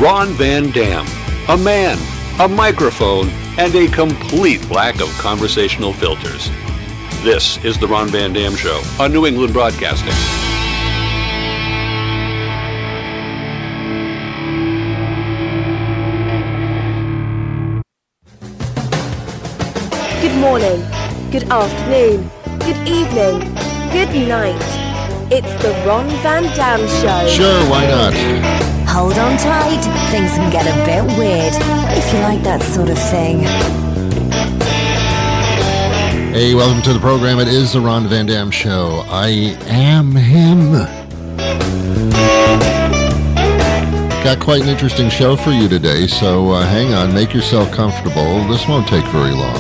Ron Van Dam. A man, a microphone, and a complete lack of conversational filters. This is the Ron Van Dam Show on New England Broadcasting. Good morning, good afternoon, good evening, good night. It's the Ron Van Dam Show. Sure, why not? Hold on tight, things can get a bit weird, if you like that sort of thing. Hey, welcome to the program. It is the Ron Van Dam Show. I am him. Got quite an interesting show for you today, so hang on, make yourself comfortable. This won't take very long.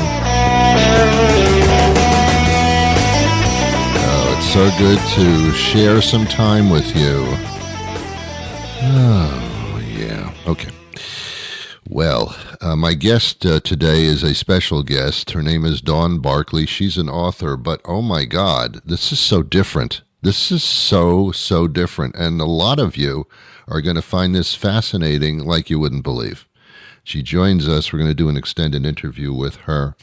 It's so good to share some time with you. Oh, yeah. Okay. Well, my guest today is a special guest. Her name is Dawn Barklay. She's an author, but oh my God, this is so different. This is so different. And a lot of you are going to find this fascinating like you wouldn't believe. She joins us. We're going to do an extended interview with her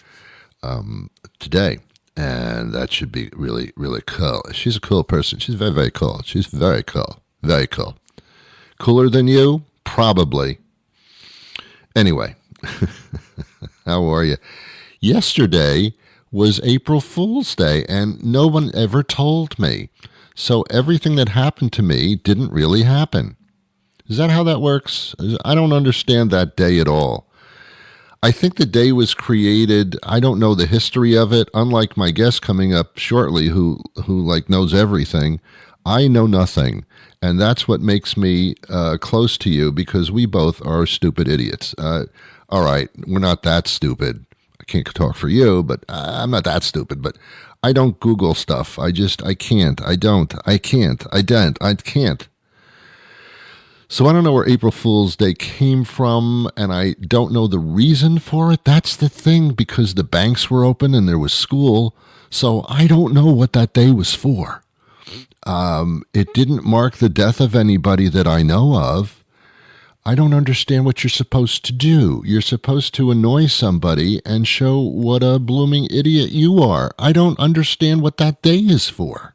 today. And that should be really, really cool. She's a cool person. She's very, very cool. She's very cool. Very cool. Cooler than you? Probably. Anyway, how are you? Yesterday was April Fool's Day, and no one ever told me. So everything that happened to me didn't really happen. Is that how that works? I don't understand that day at all. I think the day was created, I don't know the history of it, unlike my guest coming up shortly who like knows everything. I know nothing, and that's what makes me close to you, because we both are stupid idiots. All right, we're not that stupid. I can't talk for you, but I'm not that stupid, but I don't Google stuff. I can't. So I don't know where April Fool's Day came from, and I don't know the reason for it. That's the thing, because the banks were open and there was school, so I don't know what that day was for. It didn't mark the death of anybody that I know of. I don't understand what you're supposed to do. You're supposed to annoy somebody and show what a blooming idiot you are. I don't understand what that day is for.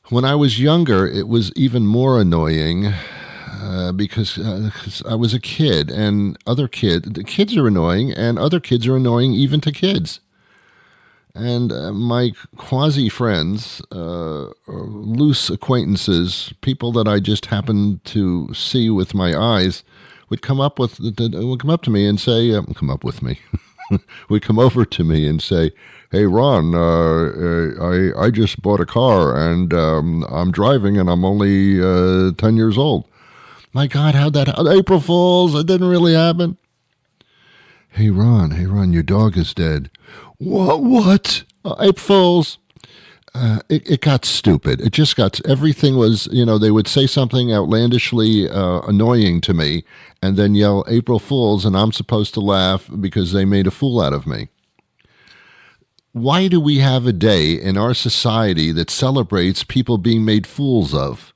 When I was younger, it was even more annoying because I was a kid, and the kids are annoying, and other kids are annoying even to kids. And my quasi-friends, loose acquaintances, people that I just happened to see with my eyes, would come up to me and say, would come over to me and say, "Hey, Ron, I just bought a car, and I'm driving, and I'm only 10 years old." My God, how'd that happen? April Fools, it didn't really happen. Hey, Ron, your dog is dead. What? April Fools. It got stupid. It just got, everything was, they would say something outlandishly annoying to me and then yell April Fools, and I'm supposed to laugh because they made a fool out of me. Why do we have a day in our society that celebrates people being made fools of?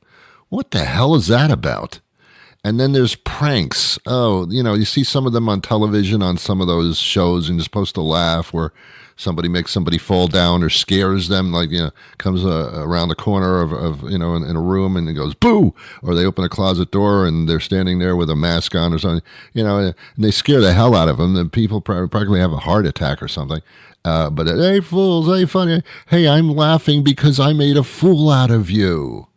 What the hell is that about? And then there's pranks. Oh, you see some of them on television on some of those shows, and you're supposed to laugh, where somebody makes somebody fall down or scares them, like, comes around the corner of in a room and it goes, boo! Or they open a closet door and they're standing there with a mask on or something, and they scare the hell out of them. And people practically have a heart attack or something. But, hey, fools, hey, funny. Hey, I'm laughing because I made a fool out of you.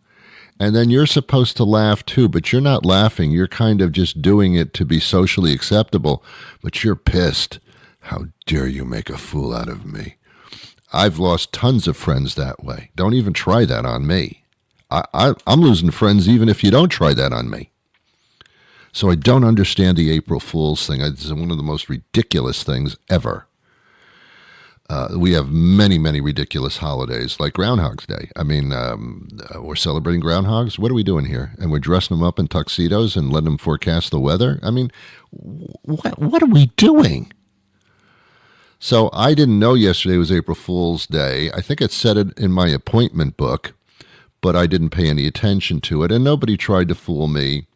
And then you're supposed to laugh too, but you're not laughing. You're kind of just doing it to be socially acceptable, but you're pissed. How dare you make a fool out of me? I've lost tons of friends that way. Don't even try that on me. I'm losing friends even if you don't try that on me. So I don't understand the April Fool's thing. It's one of the most ridiculous things ever. We have many, many ridiculous holidays, like Groundhog's Day. I mean, we're celebrating groundhogs. What are we doing here? And we're dressing them up in tuxedos and letting them forecast the weather? I mean, what are we doing? So I didn't know yesterday was April Fool's Day. I think it said it in my appointment book, but I didn't pay any attention to it, and nobody tried to fool me.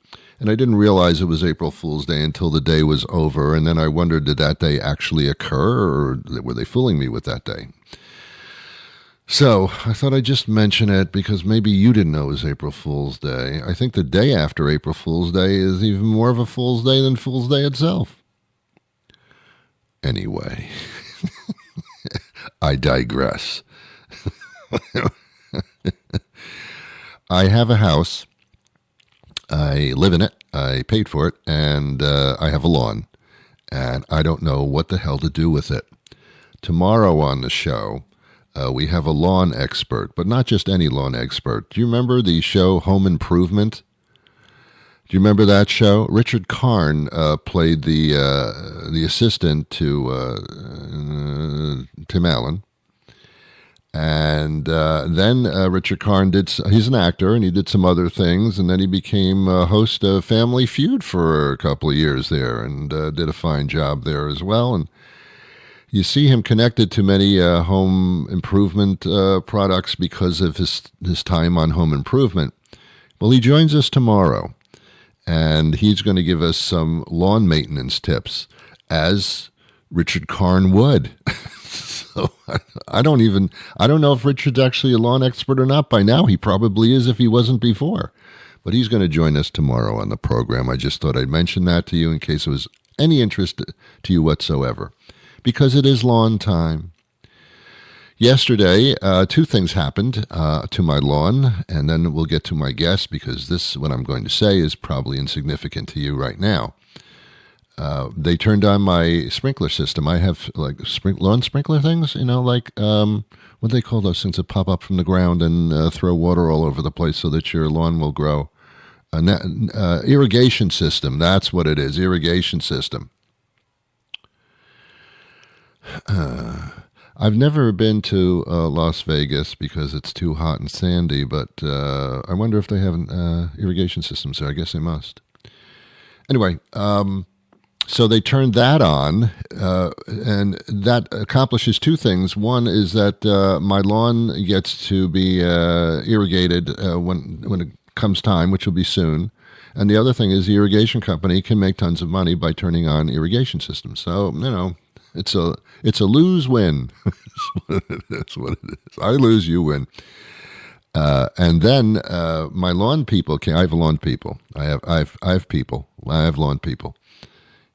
And I didn't realize it was April Fool's Day until the day was over. And then I wondered, did that day actually occur, or were they fooling me with that day? So I thought I'd just mention it because maybe you didn't know it was April Fool's Day. I think the day after April Fool's Day is even more of a Fool's Day than Fool's Day itself. Anyway, I digress. I have a house. I live in it. I paid for it, and I have a lawn, and I don't know what the hell to do with it. Tomorrow on the show, we have a lawn expert, but not just any lawn expert. Do you remember the show Home Improvement? Do you remember that show? Richard Karn played the assistant to Tim Allen. And then Richard Karn he's an actor, and he did some other things, and then he became a host of Family Feud for a couple of years there, and did a fine job there as well. And you see him connected to many home improvement products because of his time on Home Improvement. Well, he joins us tomorrow, and he's going to give us some lawn maintenance tips, as Richard Karn would. So I don't know if Richard's actually a lawn expert or not. By now, he probably is if he wasn't before. But he's going to join us tomorrow on the program. I just thought I'd mention that to you in case it was any interest to you whatsoever, because it is lawn time. Yesterday, two things happened to my lawn, and then we'll get to my guest, because this, what I'm going to say, is probably insignificant to you right now. They turned on my sprinkler system. I have like lawn sprinkler things, like what do they call those things that pop up from the ground and throw water all over the place so that your lawn will grow? Irrigation system. That's what it is. Irrigation system. I've never been to Las Vegas because it's too hot and sandy, but I wonder if they have irrigation systems there. I guess they must. Anyway, so they turned that on, and that accomplishes two things. One is that my lawn gets to be irrigated when it comes time, which will be soon. And the other thing is the irrigation company can make tons of money by turning on irrigation systems. So, it's a lose-win. That's what it is. I lose, you win. And then my lawn people I have lawn people. I have people. I have lawn people.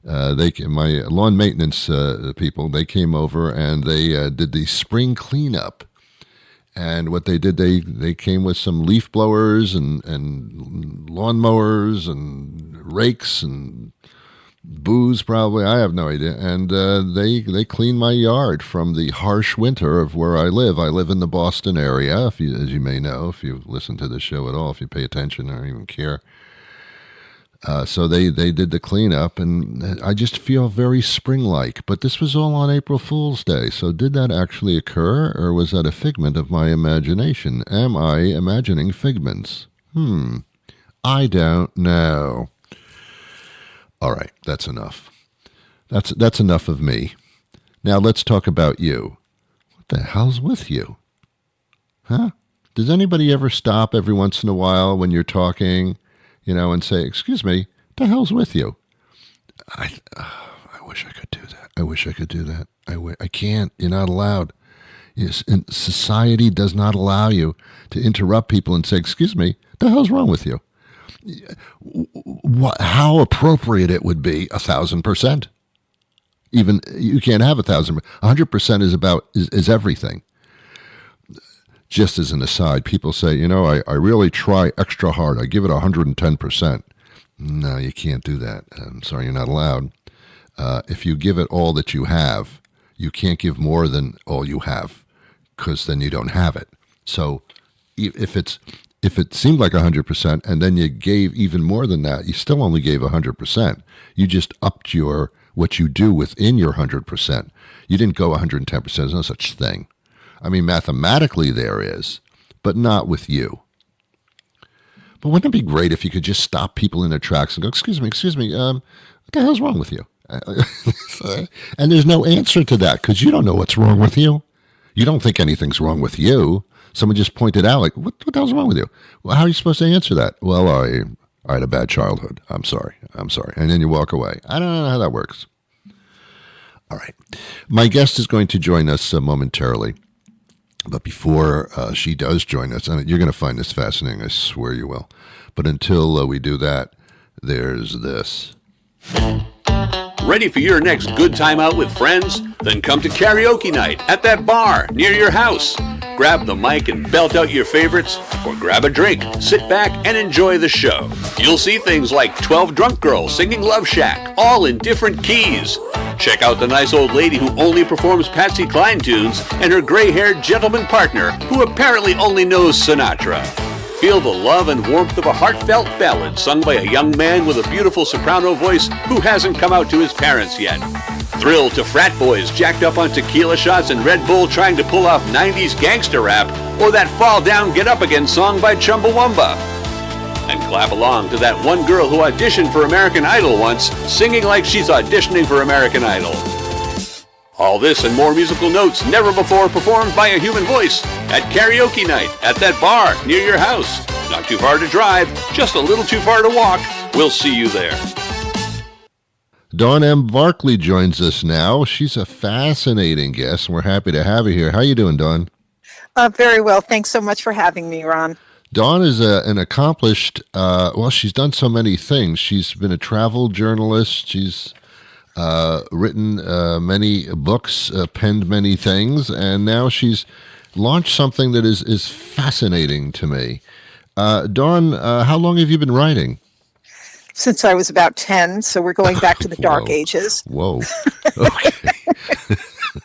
My lawn maintenance people, they came over and they did the spring cleanup. And what they did, they came with some leaf blowers and lawn mowers and rakes and booze, probably. I have no idea. And they cleaned my yard from the harsh winter of where I live. I live in the Boston area, as you may know, if you listen to the show at all, if you pay attention or even care. So they did the cleanup, and I just feel very spring-like. But this was all on April Fool's Day. So did that actually occur, or was that a figment of my imagination? Am I imagining figments? I don't know. All right, that's enough. That's enough of me. Now let's talk about you. What the hell's with you? Huh? Does anybody ever stop every once in a while when you're talking, and say, "Excuse me, the hell's with you?" I wish I could do that. I wish I could do that. I can't. You're not allowed. Yes, and society does not allow you to interrupt people and say, "Excuse me, the hell's wrong with you?" How appropriate it would be 1,000%. Even you can't have 1,000. 100% is everything. Just as an aside, people say, I really try extra hard. I give it 110%. No, you can't do that. I'm sorry, you're not allowed. If you give it all that you have, you can't give more than all you have, because then you don't have it. So if it seemed like 100% and then you gave even more than that, you still only gave 100%. You just upped what you do within your 100%. You didn't go 110%. There's no such thing. I mean, mathematically there is, but not with you. But wouldn't it be great if you could just stop people in their tracks and go, excuse me, what the hell's wrong with you? And there's no answer to that, because you don't know what's wrong with you. You don't think anything's wrong with you. Someone just pointed out, like, what the hell's wrong with you? Well, how are you supposed to answer that? Well, I had a bad childhood. I'm sorry. And then you walk away. I don't know how that works. All right. My guest is going to join us momentarily. But before she does join us, and you're going to find this fascinating, I swear you will. But until we do that, there's this. Ready for your next good time out with friends? Then come to karaoke night at that bar near your house. Grab the mic and belt out your favorites, or grab a drink, sit back, and enjoy the show. You'll see things like 12 drunk girls singing Love Shack, all in different keys. Check out the nice old lady who only performs Patsy Cline tunes and her gray-haired gentleman partner who apparently only knows Sinatra. Feel the love and warmth of a heartfelt ballad sung by a young man with a beautiful soprano voice who hasn't come out to his parents yet. Thrill to frat boys jacked up on tequila shots and Red Bull trying to pull off 90s gangster rap, or that Fall Down Get Up Again song by Chumbawamba. And clap along to that one girl who auditioned for American Idol once, singing like she's auditioning for American Idol. All this and more musical notes never before performed by a human voice at karaoke night at that bar near your house. Not too far to drive, just a little too far to walk. We'll see you there. Dawn M. Barklay joins us now. She's a fascinating guest, and we're happy to have her here. How you doing, Dawn? Very well. Thanks so much for having me, Ron. Dawn is an accomplished, she's done so many things. She's been a travel journalist. She's written many books, penned many things, and now she's launched something that is fascinating to me. Dawn, how long have you been writing? Since I was about 10, so we're going back to the dark ages. Whoa. Okay.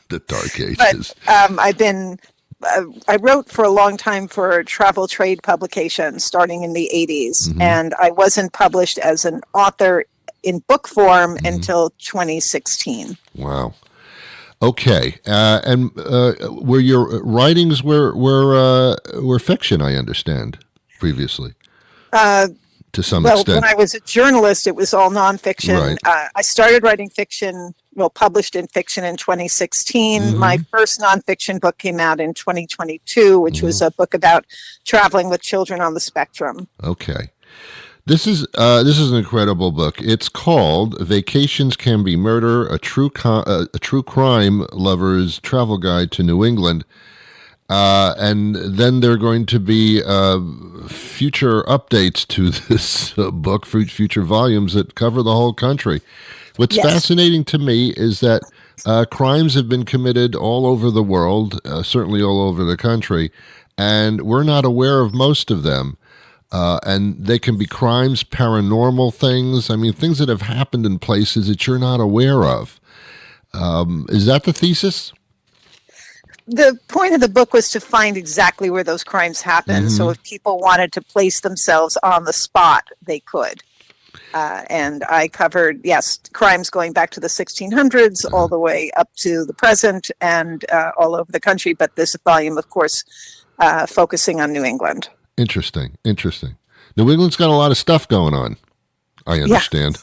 The dark ages. But I wrote for a long time for travel trade publications starting in the 80s, and I wasn't published as an author in book form until 2016. Wow. Okay. And were your writings were fiction, I understand, previously? To some extent. Well, when I was a journalist, it was all nonfiction. Right. I started writing fiction, published in fiction in 2016. My first nonfiction book came out in 2022, which was a book about traveling with children on the spectrum. Okay. This is an incredible book. It's called "Vacations Can Be Murder: a true crime lover's travel guide to New England." And then there are going to be future updates to this book, future volumes that cover the whole country. What's fascinating to me is that crimes have been committed all over the world, certainly all over the country, and we're not aware of most of them. And they can be crimes, paranormal things, things that have happened in places that you're not aware of. Is that the thesis? The point of the book was to find exactly where those crimes happened. So if people wanted to place themselves on the spot, they could. And I covered, crimes going back to the 1600s all the way up to the present and all over the country. But this volume, of course, focusing on New England. Interesting. New England's got a lot of stuff going on. I understand.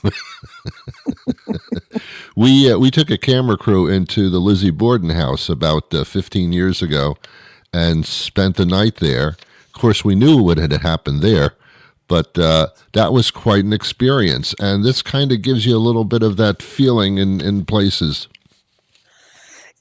Yeah. We took a camera crew into the Lizzie Borden house about 15 years ago and spent the night there. Of course, we knew what had happened there, but that was quite an experience. And this kind of gives you a little bit of that feeling in places.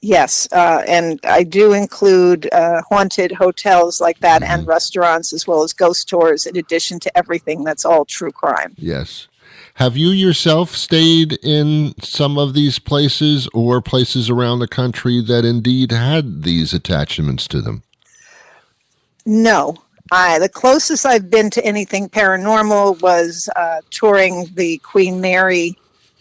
Yes, and I do include haunted hotels like that and restaurants, as well as ghost tours, in addition to everything that's all true crime. Yes. Have you yourself stayed in some of these places or places around the country that indeed had these attachments to them? No. The closest I've been to anything paranormal was touring the Queen Mary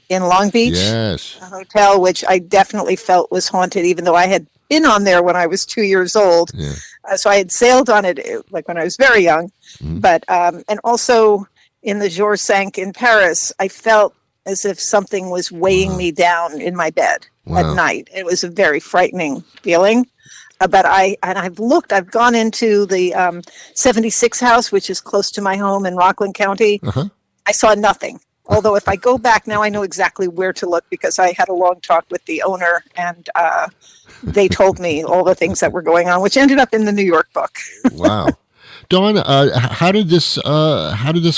in Long Beach, a hotel, which I definitely felt was haunted, even though I had been on there when I was 2 years old. Yeah. So I had sailed on it like when I was very young. But and also in the Jour 5 in Paris, I felt as if something was weighing me down in my bed at night. It was a very frightening feeling. But I've gone into the 76 house, which is close to my home in Rockland County. I saw nothing. Although if I go back now, I know exactly where to look because I had a long talk with the owner and they told me all the things that were going on, which ended up in the New York book. Wow. Dawn, how did this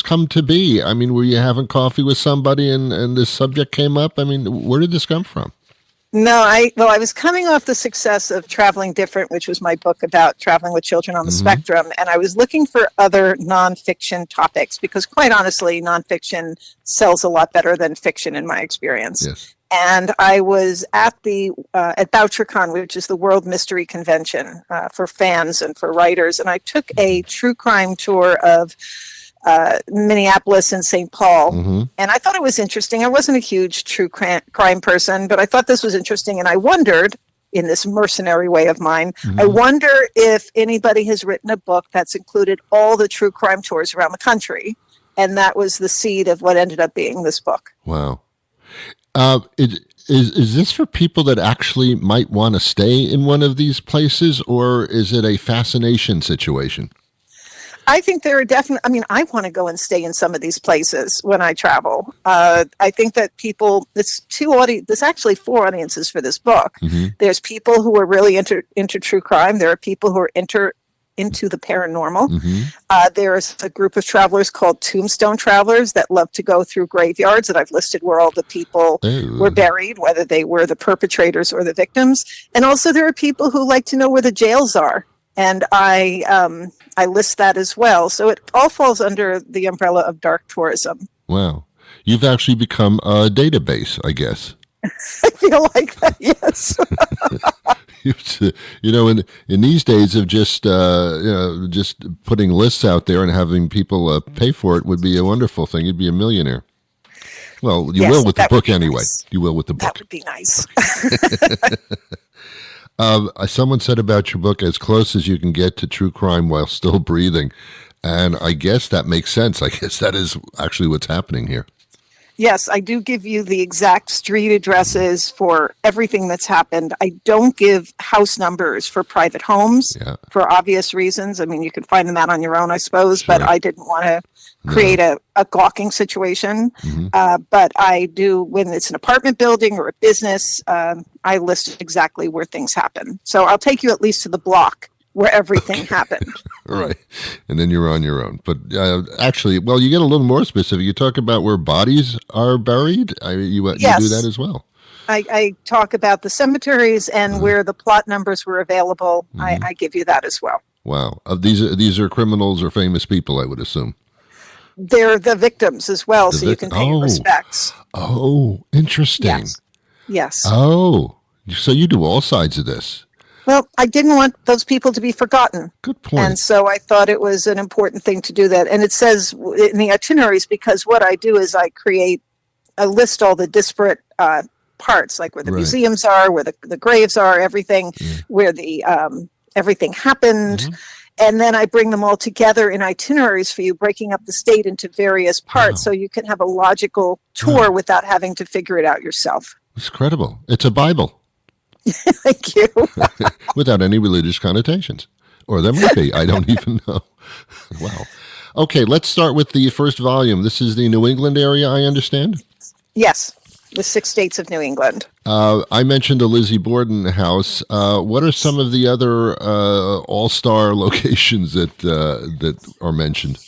come to be? I mean, were you having coffee with somebody and this subject came up? I mean, where did this come from? No, I was coming off the success of Traveling Different, which was my book about traveling with children on the spectrum, and I was looking for other nonfiction topics because, quite honestly, nonfiction sells a lot better than fiction in my experience. Yes. And I was at at BoucherCon, which is the World Mystery Convention for fans and for writers, and I took a true crime tour of Minneapolis and St. Paul. And I thought it was interesting. I wasn't a huge true crime person, but I thought this was interesting. And I wondered, in this mercenary way of mine, I wonder if anybody has written a book that's included all the true crime tours around the country. And that was the seed of what ended up being this book. Wow. Is this for people that actually might want to stay in one of these places, or is it a fascination situation? I think there are definitely, I mean, I want to go and stay in some of these places when I travel. I think that there's actually 4 audiences for this book. There's people who are really into true crime. There are people who are into the paranormal. There's a group of travelers called tombstone travelers that love to go through graveyards that I've listed where all the people were buried, whether they were the perpetrators or the victims. And also there are people who like to know where the jails are. And I list that as well. So it all falls under the umbrella of dark tourism. Wow. You've actually become a database, I guess. I feel like that, yes. In these days of just putting lists out there and having people pay for it would be a wonderful thing. You'd be a millionaire. Well, you will with the book anyway. Nice. You will with the book. That would be nice. Someone said about your book, as close as you can get to true crime while still breathing. And I guess that makes sense. I guess that is actually what's happening here. Yes, I do give you the exact street addresses for everything that's happened. I don't give house numbers for private homes for obvious reasons. I mean, you can find them out on your own, I suppose, but I didn't want to create a gawking situation. But I do, when it's an apartment building or a business, I list exactly where things happen. So I'll take you at least to the block where everything happened. Right. And then you're on your own. But actually, well, you get a little more specific. You talk about where bodies are buried. You do that as well. I talk about the cemeteries and where the plot numbers were available. I give you that as well. Wow. These are criminals or famous people, I would assume. They're the victims as well, so you can pay your respects. Oh, interesting. Yes. Oh, so you do all sides of this. Well, I didn't want those people to be forgotten. Good point. And so I thought it was an important thing to do that. And it says in the itineraries, because what I do is I list all the disparate parts, like where the museums are, where the graves are, everything, where the everything happened. And then I bring them all together in itineraries for you, breaking up the state into various parts so you can have a logical tour without having to figure it out yourself. It's incredible. It's a Bible. Thank you. Without any religious connotations. Or there might be. I don't even know. Wow. Okay, let's start with the first volume. This is the New England area, I understand? Yes, the 6 states of New England. I mentioned the Lizzie Borden house. What are some of the other all-star locations that are mentioned?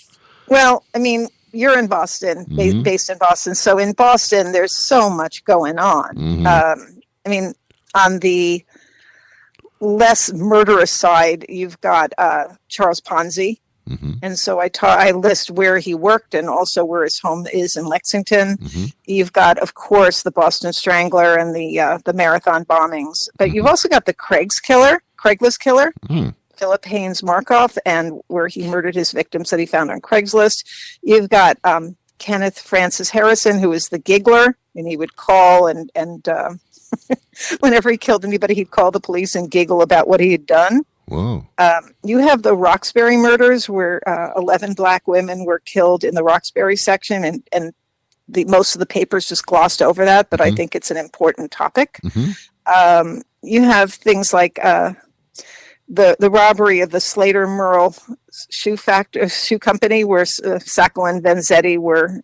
Well, I mean, you're in Boston, based in Boston. So in Boston, there's so much going on. I mean, on the less murderous side, you've got Charles Ponzi. And so I list where he worked and also where his home is in Lexington. You've got, of course, the Boston Strangler and the marathon bombings. But you've also got the Craigslist killer, Philip Haynes Markoff, and where he murdered his victims that he found on Craigslist. You've got Kenneth Francis Harrison, who was the giggler, and he would call and whenever he killed anybody, he'd call the police and giggle about what he had done. Whoa. You have the Roxbury murders, where 11 black women were killed in the Roxbury section, and most of the papers just glossed over that, but I think it's an important topic. You have things like the robbery of the Slater Merle shoe company, where Sacco and Vanzetti were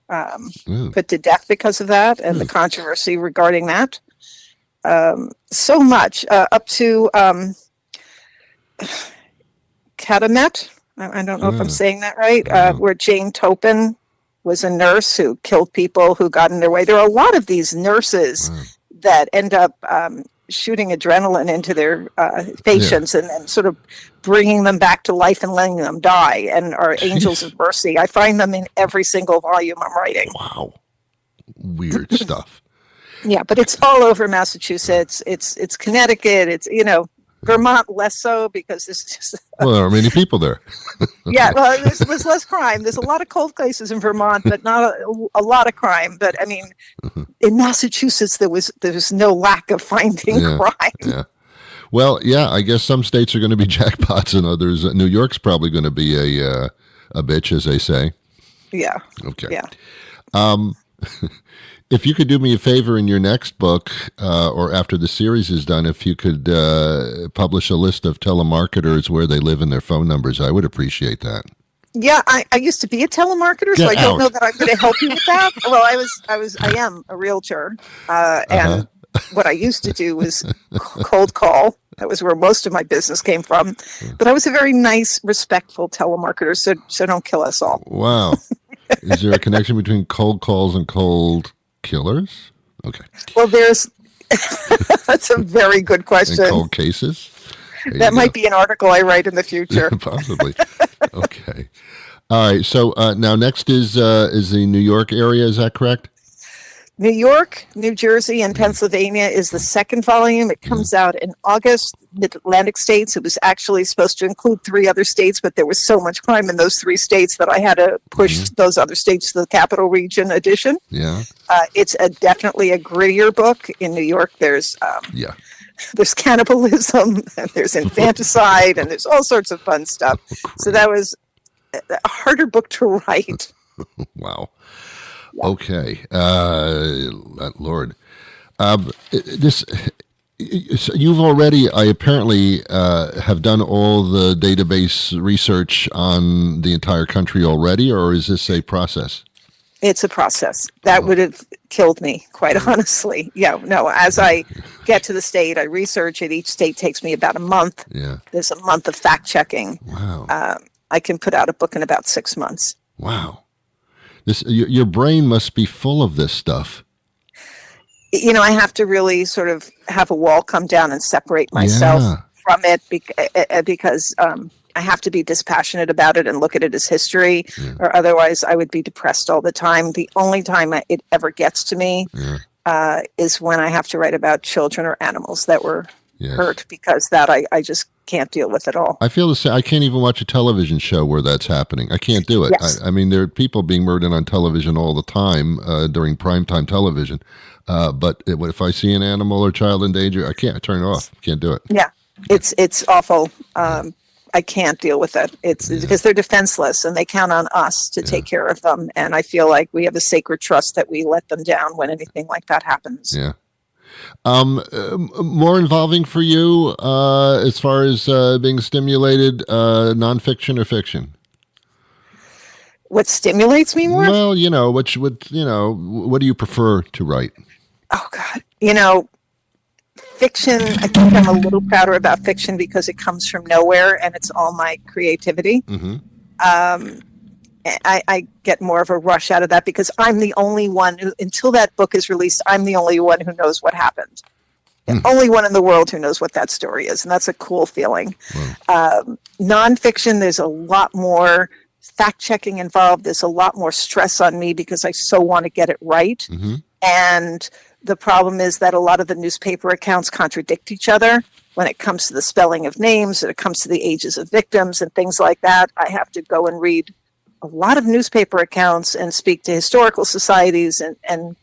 put to death because of that, and the controversy regarding that. So much up to Catamet, I don't know if I'm saying that right, where Jane Topin was a nurse who killed people who got in their way. There are a lot of these nurses that end up shooting adrenaline into their patients and then sort of bringing them back to life and letting them die, and are angels of mercy. I find them in every single volume I'm writing. Wow. Weird stuff. Yeah, but it's all over Massachusetts. It's Connecticut. It's, Vermont less so, because there's just... Well, there are many people there. Yeah, well, there's less crime. There's a lot of cold cases in Vermont, but not a lot of crime. But I mean, in Massachusetts, there was no lack of finding crime. Yeah. Well, yeah, I guess some states are going to be jackpots and others. New York's probably going to be a bitch, as they say. Yeah. Okay. Yeah. If you could do me a favor in your next book, or after the series is done, if you could publish a list of telemarketers, where they live and their phone numbers, I would appreciate that. Yeah, I used to be a telemarketer, so I don't know that I'm going to help you with that. Well, I am a realtor, and what I used to do was cold call. That was where most of my business came from. But I was a very nice, respectful telemarketer, so don't kill us all. Wow. Is there a connection between cold calls and cold killers? Okay. Well, that's a very good question. And cold cases? That might be an article I write in the future. Possibly. Okay. All right. So now next is the New York area. Is that correct? New York, New Jersey, and Pennsylvania is the second volume. It comes out in August. Mid-Atlantic states. It was actually supposed to include 3 other states, but there was so much crime in those 3 states that I had to push those other states to the capital region edition. Yeah. It's definitely a grittier book. In New York, there's cannibalism, and there's infanticide, and there's all sorts of fun stuff. So that was a harder book to write. Wow. Okay. Lord. You've already, I apparently have done all the database research on the entire country already, or is this a process? It's a process. That would have killed me, quite honestly. Yeah, no, as I get to the state, I research it. Each state takes me about a month. Yeah. There's a month of fact checking. Wow. I can put out a book in about 6 months. Wow. Your brain must be full of this stuff. I have to really sort of have a wall come down and separate myself from it because I have to be dispassionate about it and look at it as history, or otherwise I would be depressed all the time. The only time it ever gets to me is when I have to write about children or animals that were hurt, because that I just can't deal with it all. I feel the same. I can't even watch a television show where that's happening. I can't do it. Yes. I mean, there are people being murdered on television all the time during primetime television. But if I see an animal or child in danger, I can't turn it off. Can't do it. Yeah, it's awful. I can't deal with it. It's because they're defenseless and they count on us to take care of them. And I feel like we have a sacred trust that we let them down when anything like that happens. Yeah. More involving for you as far as being stimulated, nonfiction or fiction? What stimulates me more? Well, what do you prefer to write? Oh God, fiction. I think I'm a little prouder about fiction because it comes from nowhere and it's all my creativity. Mm-hmm. I get more of a rush out of that because I'm the only one who, until that book is released, I'm the only one who knows what happened. The only one in the world who knows what that story is. And that's a cool feeling. Wow. Nonfiction, there's a lot more fact checking involved. There's a lot more stress on me because I so want to get it right. Mm-hmm. And the problem is that a lot of the newspaper accounts contradict each other when it comes to the spelling of names, when it comes to the ages of victims and things like that. I have to go and read a lot of newspaper accounts and speak to historical societies and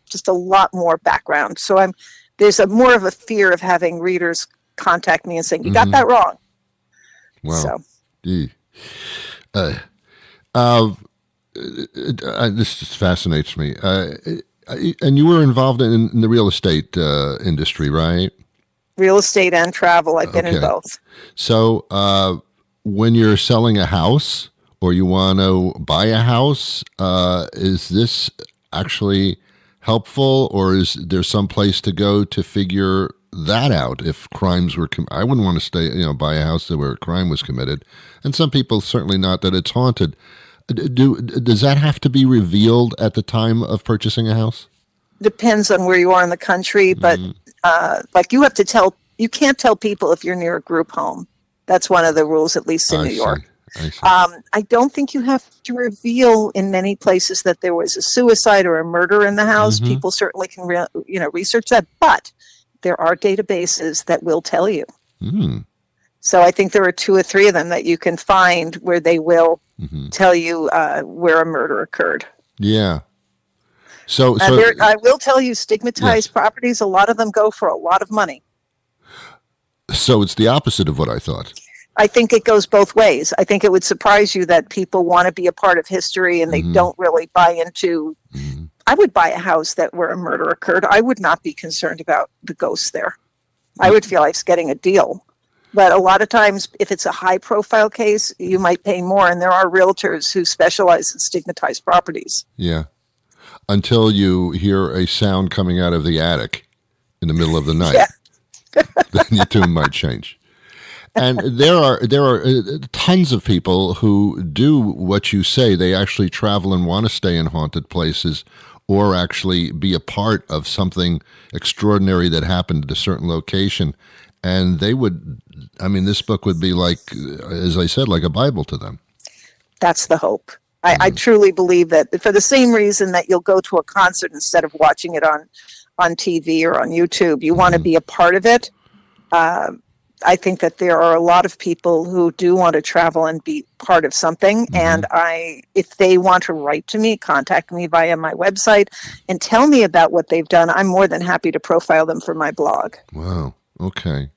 just a lot more background. So there's more of a fear of having readers contact me and saying, you got that wrong. Wow. So. This just fascinates me. And you were involved in the real estate industry, right? Real estate and travel. I've been in both. So when you're selling a house or you want to buy a house, is this actually helpful, or is there some place to go to figure that out if crimes were. I wouldn't want to stay, buy a house where a crime was committed, and some people certainly not that it's haunted. Does that have to be revealed at the time of purchasing a house? Depends on where you are in the country, but like you can't tell people if you're near a group home. That's one of the rules, at least in New York. I see. I don't think you have to reveal in many places that there was a suicide or a murder in the house. People certainly can, research that, but there are databases that will tell you. So I think there are 2 or 3 of them that you can find where they will tell you where a murder occurred. Yeah. So I will tell you, stigmatized properties, a lot of them go for a lot of money. So it's the opposite of what I thought. I think it goes both ways. I think it would surprise you that people want to be a part of history and they don't really buy into. I would buy a house where a murder occurred. I would not be concerned about the ghosts there. I would feel like it's getting a deal. But a lot of times, if it's a high-profile case, you might pay more, and there are realtors who specialize in stigmatized properties. Yeah. Until you hear a sound coming out of the attic in the middle of the night. Then your tune might change. And there are tons of people who do what you say. They actually travel and want to stay in haunted places or actually be a part of something extraordinary that happened at a certain location. And they would, this book would be like, as I said, like a Bible to them. That's the hope. I truly believe that for the same reason that you'll go to a concert instead of watching it on TV or on YouTube, you want to be a part of it. I think that there are a lot of people who do want to travel and be part of something. And if they want to write to me, contact me via my website and tell me about what they've done, I'm more than happy to profile them for my blog. Wow. Okay.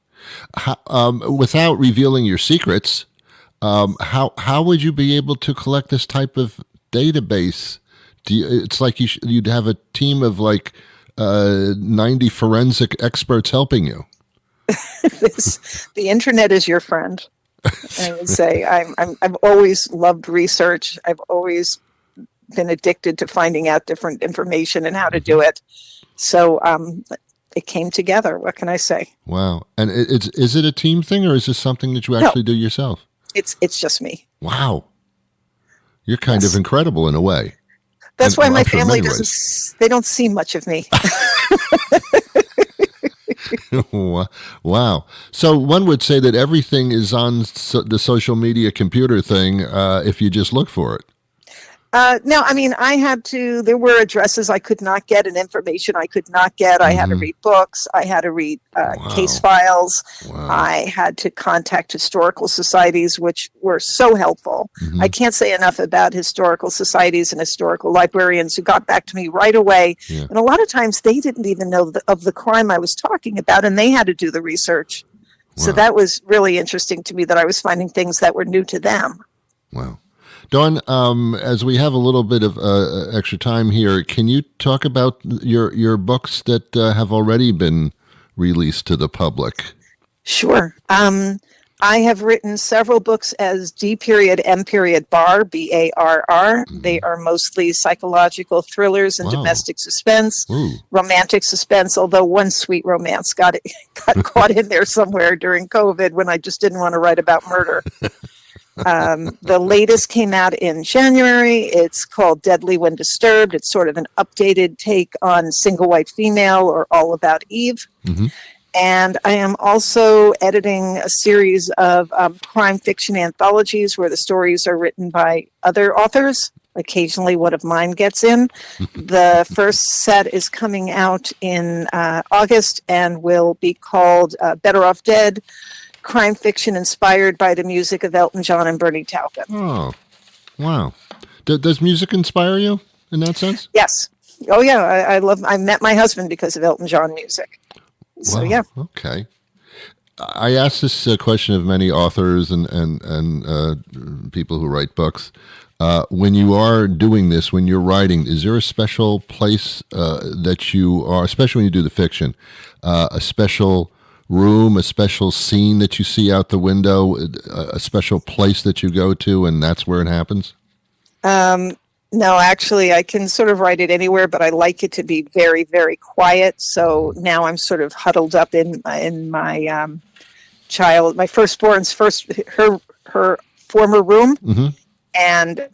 Without revealing your secrets, how would you be able to collect this type of database? It's like you'd have a team of 90 forensic experts helping you. The internet is your friend. I would say I've always loved research. I've always been addicted to finding out different information and how to do it. So it came together. What can I say? Wow. And is it a team thing, or is this something that you actually do yourself? It's just me. Wow. You're kind of incredible in a way. That's why my family they don't see much of me. Wow. So one would say that everything is on the social media computer thing if you just look for it. No, there were addresses I could not get and information I could not get. I had to read books. I had to read case files. Wow. I had to contact historical societies, which were so helpful. I can't say enough about historical societies and historical librarians who got back to me right away. Yeah. And a lot of times they didn't even know of the crime I was talking about, and they had to do the research. Wow. So that was really interesting to me, that I was finding things that were new to them. Wow. Dawn, as we have a little bit of extra time here, can you talk about your books that have already been released to the public? Sure. I have written several books as D.M. Bar, B-A-R-R. They are mostly psychological thrillers and domestic suspense, romantic suspense, although one sweet romance got caught in there somewhere during COVID when I just didn't want to write about murder. The latest came out in January. It's called Deadly When Disturbed. It's sort of an updated take on Single White Female, or All About Eve. And I am also editing a series of crime fiction anthologies where the stories are written by other authors. Occasionally one of mine gets in. The first set is coming out in August and will be called Better Off Dead, crime fiction inspired by the music of Elton John and Bernie Taupin. Oh, wow. Does music inspire you in that sense? Yes. Oh, yeah. I met my husband because of Elton John music. So, yeah. Okay. I asked this question of many authors and people who write books. When you are doing this, when you're writing, is there a special place that you are, especially when you do the fiction, a special room, a special scene that you see out the window, a special place that you go to, and that's where it happens? No, actually, I can sort of write it anywhere, but I like it to be very, very quiet. So now I'm sort of huddled up in my my firstborn's her former room, and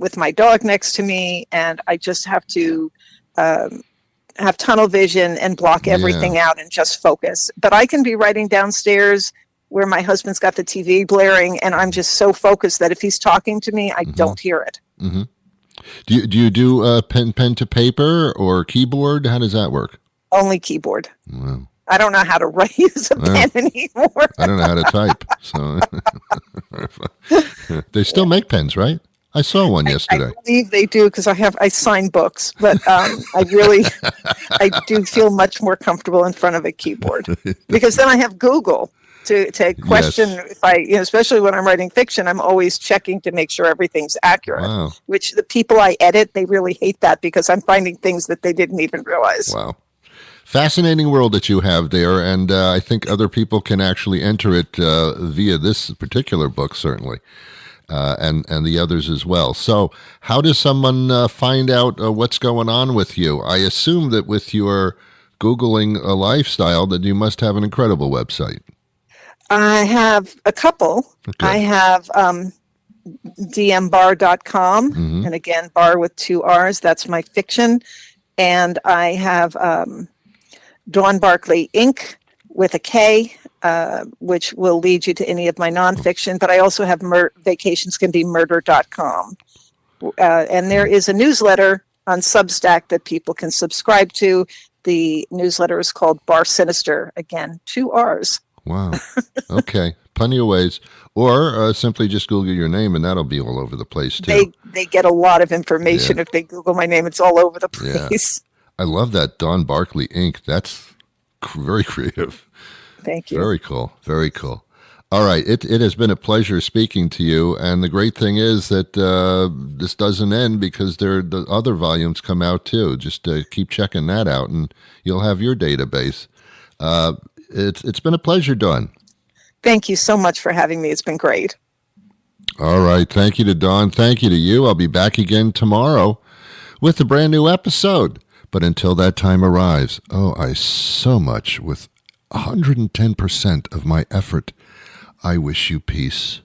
with my dog next to me, and I just have to have tunnel vision and block everything out and just focus. But I can be writing downstairs where my husband's got the TV blaring, and I'm just so focused that if he's talking to me, I don't hear it. Do you do pen to paper or keyboard? How does that work? Only keyboard. Wow. I don't know how to use a pen anymore. I don't know how to type. So they still make pens, right? I saw one yesterday. I believe they do because I sign books, but I do feel much more comfortable in front of a keyboard because then I have Google to question if especially when I'm writing fiction, I'm always checking to make sure everything's accurate. Wow. Which the people I edit, they really hate that because I'm finding things that they didn't even realize. Wow. Fascinating world that you have there, and I think other people can actually enter it via this particular book, certainly, and the others as well. So how does someone find out what's going on with you? I assume that with your Googling a lifestyle that you must have an incredible website. I have a couple. Okay. I have dmbar.com, and again, bar with 2 R's. That's my fiction. And I have Dawn Barklay Inc. with a K, which will lead you to any of my nonfiction. But I also have vacationscanbemurder.com. And there is a newsletter on Substack that people can subscribe to. The newsletter is called Bar Sinister. Again, 2 R's. Wow. Okay. Plenty of ways. Or simply just Google your name, and that'll be all over the place, too. They get a lot of information if they Google my name. It's all over the place. I love that. Dawn Barklay Inc. That's very creative. Thank you. Very cool. Very cool. All right. It has been a pleasure speaking to you. And the great thing is that this doesn't end because the other volumes come out, too. Just keep checking that out, and you'll have your database. It's been a pleasure, Dawn. Thank you so much for having me. It's been great. All right. Thank you to Dawn. Thank you to you. I'll be back again tomorrow with a brand new episode. But until that time arrives, I so much, with 110% of my effort, I wish you peace.